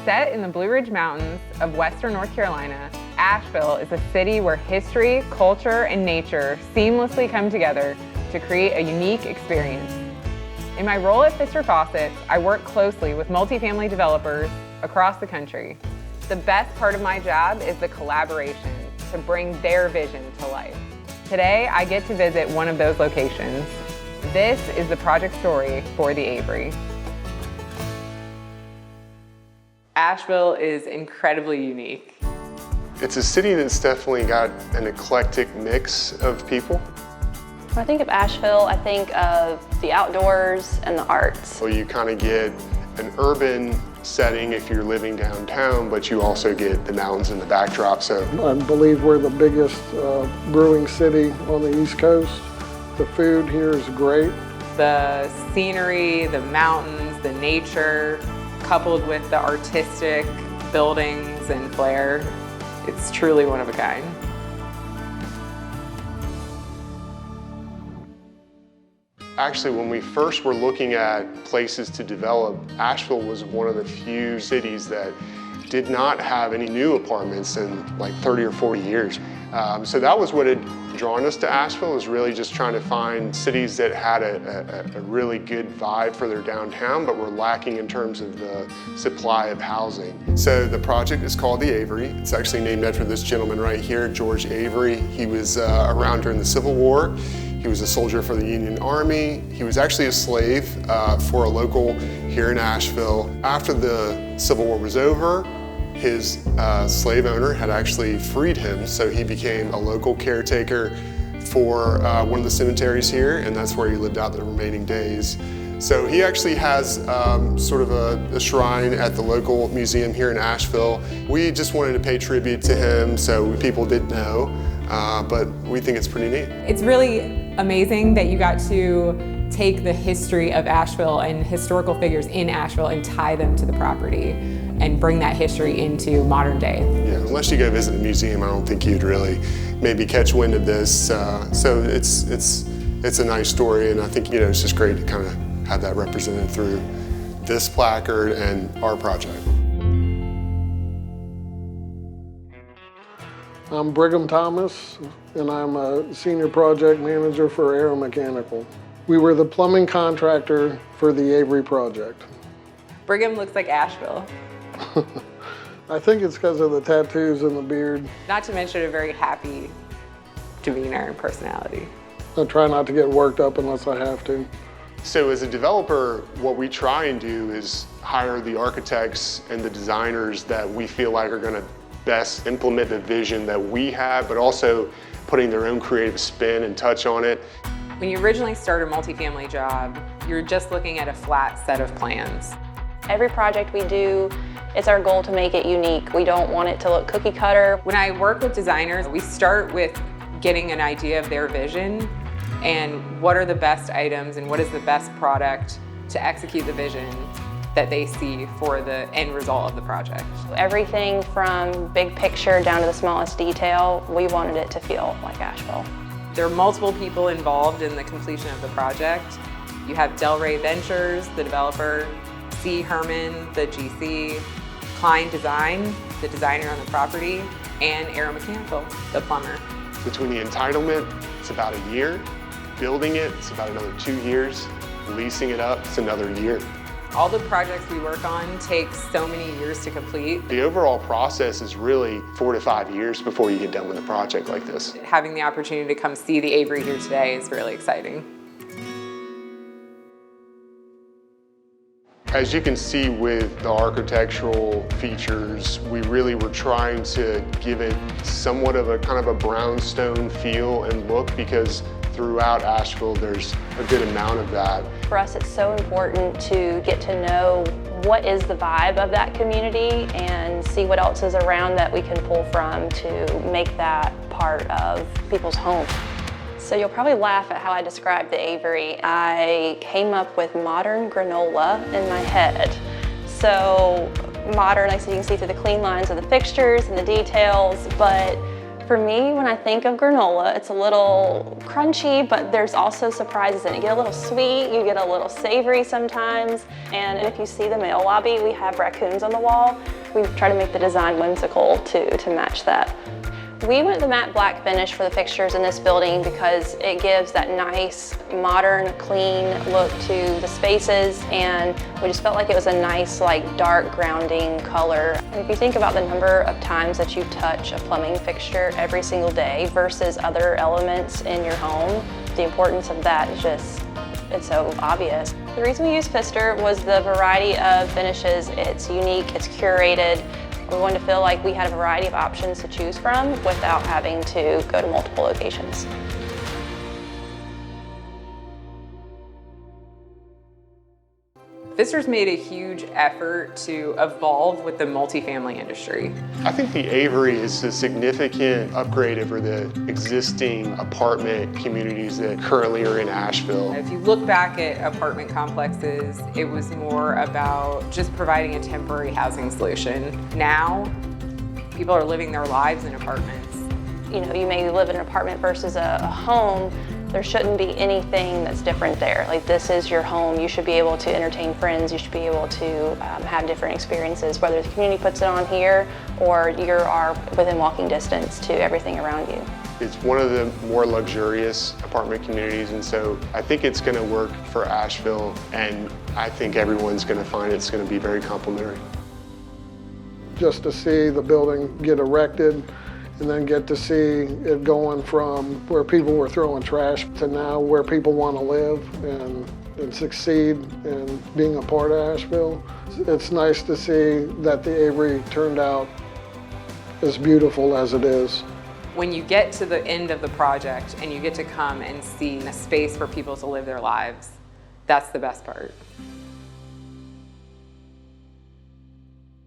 Set in the Blue Ridge Mountains of western North Carolina, Asheville is a city where history, culture, and nature seamlessly come together to create a unique experience. In my role at Pfister Faucets, I work closely with multifamily developers across the country. The best part of my job is the collaboration to bring their vision to life. Today, I get to visit one of those locations. This is the project story for the Avery. Asheville is incredibly unique. It's a city that's definitely got an eclectic mix of people. When I think of Asheville, I think of the outdoors and the arts. So you kind of get an urban setting if you're living downtown, but you also get the mountains in the backdrop. So I believe we're the biggest brewing city on the East Coast. The food here is great. The scenery, the mountains, the nature, coupled with the artistic buildings and flair, it's truly one of a kind. Actually, when we first were looking at places to develop, Asheville was one of the few cities that did not have any new apartments in like 30 or 40 years. So that was what had drawn us to Asheville, is really just trying to find cities that had a really good vibe for their downtown, but were lacking in terms of the supply of housing. So the project is called the Avery. It's actually named after this gentleman right here, George Avery. He was around during the Civil War. He was a soldier for the Union Army. He was actually a slave for a local here in Asheville. After the Civil War was over, his slave owner had actually freed him, so he became a local caretaker for one of the cemeteries here, and that's where he lived out the remaining days. So he actually has sort of a shrine at the local museum here in Asheville. We just wanted to pay tribute to him so people did know, but we think it's pretty neat. It's really amazing that you got to take the history of Asheville and historical figures in Asheville and tie them to the property and bring that history into modern day. Yeah, unless you go visit a museum, I don't think you'd really maybe catch wind of this. So it's a nice story, and I think it's just great to kind of have that represented through this placard and our project. I'm Brigham Thomas, and I'm a senior project manager for Airo Mechanical. We were the plumbing contractor for the Avery project. Brigham looks like Asheville. I think it's because of the tattoos and the beard. Not to mention a very happy demeanor and personality. I try not to get worked up unless I have to. So as a developer, what we try and do is hire the architects and the designers that we feel like are going to best implement the vision that we have, but also putting their own creative spin and touch on it. When you originally start a multifamily job, you're just looking at a flat set of plans. Every project we do, it's our goal to make it unique. We don't want it to look cookie cutter. When I work with designers, we start with getting an idea of their vision and what are the best items and what is the best product to execute the vision that they see for the end result of the project. Everything from big picture down to the smallest detail, we wanted it to feel like Asheville. There are multiple people involved in the completion of the project. You have Ray Ventures, the developer, C. Herman, the GC, Klein Design, the designer on the property, and Airo Mechanical, the plumber. Between the entitlement, it's about a year. Building it, it's about another 2 years. Leasing it up, it's another year. All the projects we work on take so many years to complete. The overall process is really 4 to 5 years before you get done with a project like this. Having the opportunity to come see the Avery here today is really exciting. As you can see with the architectural features, we really were trying to give it somewhat of a kind of a brownstone feel and look, because throughout Asheville there's a good amount of that. For us, it's so important to get to know what is the vibe of that community and see what else is around that we can pull from to make that part of people's home. So you'll probably laugh at how I describe the Avery. I came up with modern granola in my head. So modern, like so you can see through the clean lines of the fixtures and the details, but for me, when I think of granola, it's a little crunchy, but there's also surprises in it. You get a little sweet, you get a little savory sometimes, and if you see the mail lobby, we have raccoons on the wall. We try to make the design whimsical to match that. We went the matte black finish for the fixtures in this building because it gives that nice, modern, clean look to the spaces, and we just felt like it was a nice, like, dark, grounding color. And if you think about the number of times that you touch a plumbing fixture every single day versus other elements in your home, the importance of that is just, it's so obvious. The reason we used Pfister was the variety of finishes. It's unique, it's curated. We wanted to feel like we had a variety of options to choose from without having to go to multiple locations. Pfister's made a huge effort to evolve with the multifamily industry. I think the Avery is a significant upgrade over the existing apartment communities that currently are in Asheville. If you look back at apartment complexes, it was more about just providing a temporary housing solution. Now, people are living their lives in apartments. You know, you may live in an apartment versus a home. There shouldn't be anything that's different there. Like, this is your home. You should be able to entertain friends. You should be able to have different experiences, whether the community puts it on here or you are within walking distance to everything around you. It's one of the more luxurious apartment communities, and so I think it's going to work for Asheville, and I think everyone's going to find it's going to be very complimentary. Just to see the building get erected and then get to see it going from where people were throwing trash to now where people want to live and succeed in being a part of Asheville. It's nice to see that the Avery turned out as beautiful as it is. When you get to the end of the project and you get to come and see a space for people to live their lives, that's the best part.